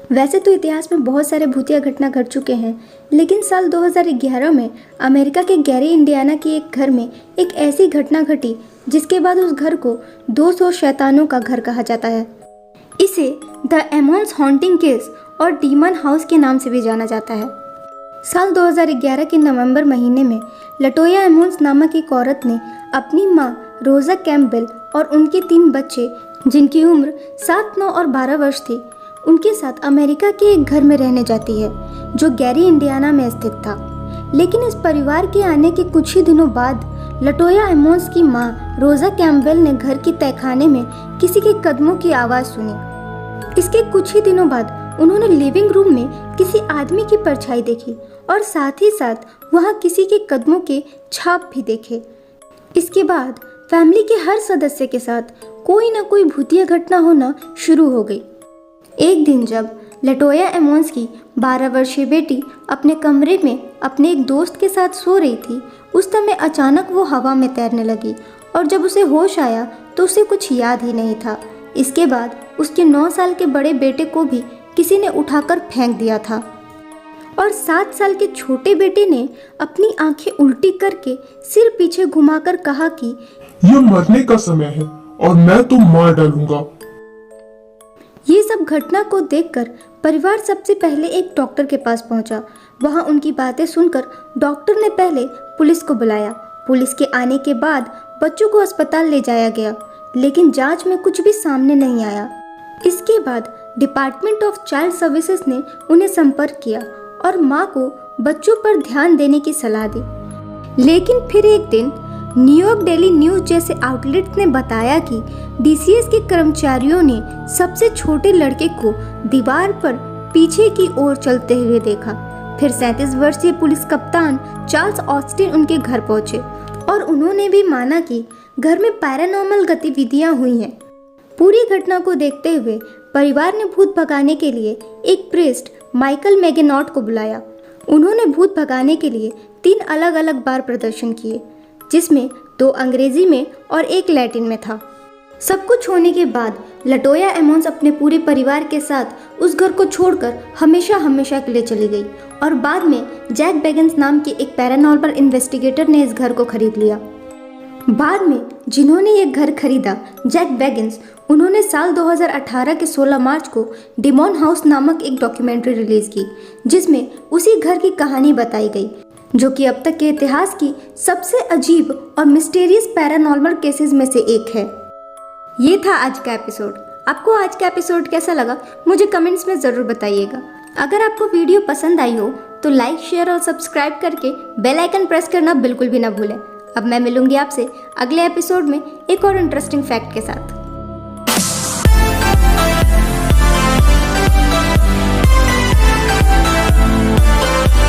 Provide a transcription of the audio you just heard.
वैसे तो इतिहास में बहुत सारे भूतिया घटना घट चुके हैं, लेकिन साल 2011 में अमेरिका के गैरी इंडियाना के एक घर में एक ऐसी घटना घटी जिसके बाद उस घर को 200 शैतानों का घर कहा जाता है। इसे द एमोन्स हॉन्टिंग केस और डीमन हाउस के नाम से भी जाना जाता है। साल 2011 के नवंबर महीने में लटोया एमोन्स नामक एक औरत ने अपनी मां रोजा कैम्पबेल और उनके 3 बच्चे जिनकी उम्र 7, 9 और 12 वर्ष थी, उनके साथ अमेरिका के एक घर में रहने जाती है जो गैरी इंडियाना में स्थित था। लेकिन इस परिवार के आने के कुछ ही दिनों बाद लटोया एमोन्स की मां रोजा कैम्पबेल ने घर की तहखाने में किसी के कदमों की आवाज़ सुनी। इसके कुछ ही दिनों बाद उन्होंने लिविंग रूम में किसी आदमी की परछाई देखी और साथ ही साथ वहां किसी के कदमों के छाप भी देखे। इसके बाद फैमिली के हर सदस्य के साथ कोई ना कोई भूतिया घटना होना शुरू हो गई। एक दिन जब लटोया एमोन्स की 12 वर्षीय बेटी अपने कमरे में अपने एक दोस्त के साथ सो रही थी, उस समय अचानक वो हवा में तैरने लगी और जब उसे होश आया तो उसे कुछ याद ही नहीं था। इसके बाद उसके 9 साल के बड़े बेटे को भी किसी ने उठाकर फेंक दिया था और 7 साल के छोटे बेटे ने अपनी आंखें उल्टी करके सिर पीछे घुमाकर कहा कि ये मरने का समय है और मैं तो मार डालूंगा। ये सब घटना को देखकर परिवार सबसे पहले एक डॉक्टर के पास पहुंचा। वहां उनकी बातें सुनकर डॉक्टर ने पहले पुलिस को बुलाया। पुलिस के आने के बाद बच्चों को अस्पताल ले जाया गया, लेकिन जांच में कुछ भी सामने नहीं आया। इसके बाद डिपार्टमेंट ऑफ चाइल्ड सर्विसेज ने उन्हें संपर्क किया और मां को बच्चों पर ध्यान देने की सलाह दी। लेकिन फिर एक दिन न्यूयॉर्क डेली न्यूज़ जैसे आउटलेट ने बताया कि डीसीएस के कर्मचारियों ने सबसे छोटे लड़के को दीवार पर पीछे की ओर चलते हुए देखा। फिर 37 वर्षीय पुलिस कप्तान चार्ल्स ऑस्टिन उनके घर पहुंचे और उन्होंने भी माना कि घर में पैरानॉर्मल गतिविधियां हुई हैं। पूरी घटना को देखते हुए परिवार ने भूत भगाने के लिए एक प्रीस्ट माइकल मैगेनॉट को बुलाया। उन्होंने भूत भगाने के लिए 3 अलग अलग बार प्रदर्शन किए, जिसमें 2 अंग्रेजी में और 1 लैटिन में था। सब कुछ होने के बाद लटोया एमोन्स अपने पूरे परिवार के साथ उस घर को छोड़कर हमेशा हमेशा के लिए चली गई और बाद में जैक बेगिंस नाम के एक पैरानॉर्मल इन्वेस्टिगेटर ने इस घर को खरीद लिया। बाद में जिन्होंने ये घर खरीदा, जैक बेगिंस, उन्होंने साल 2018 के 16 मार्च को डीमन हाउस नामक एक डॉक्यूमेंट्री रिलीज की, जिसमें उसी घर की कहानी बताई गई, जो कि अब तक के इतिहास की सबसे अजीब और मिस्टीरियस पैरानॉर्मल केसेस में से एक है। ये था आज का एपिसोड। आपको आज का एपिसोड कैसा लगा मुझे कमेंट्स में ज़रूर बताइएगा। अगर आपको वीडियो पसंद आई हो तो लाइक, शेयर और सब्सक्राइब करके बेल आइकन प्रेस करना बिल्कुल भी ना भूलें। अब मैं मिलूंगी आपसे अगले एपिसोड में एक और इंटरेस्टिंग फैक्ट के साथ।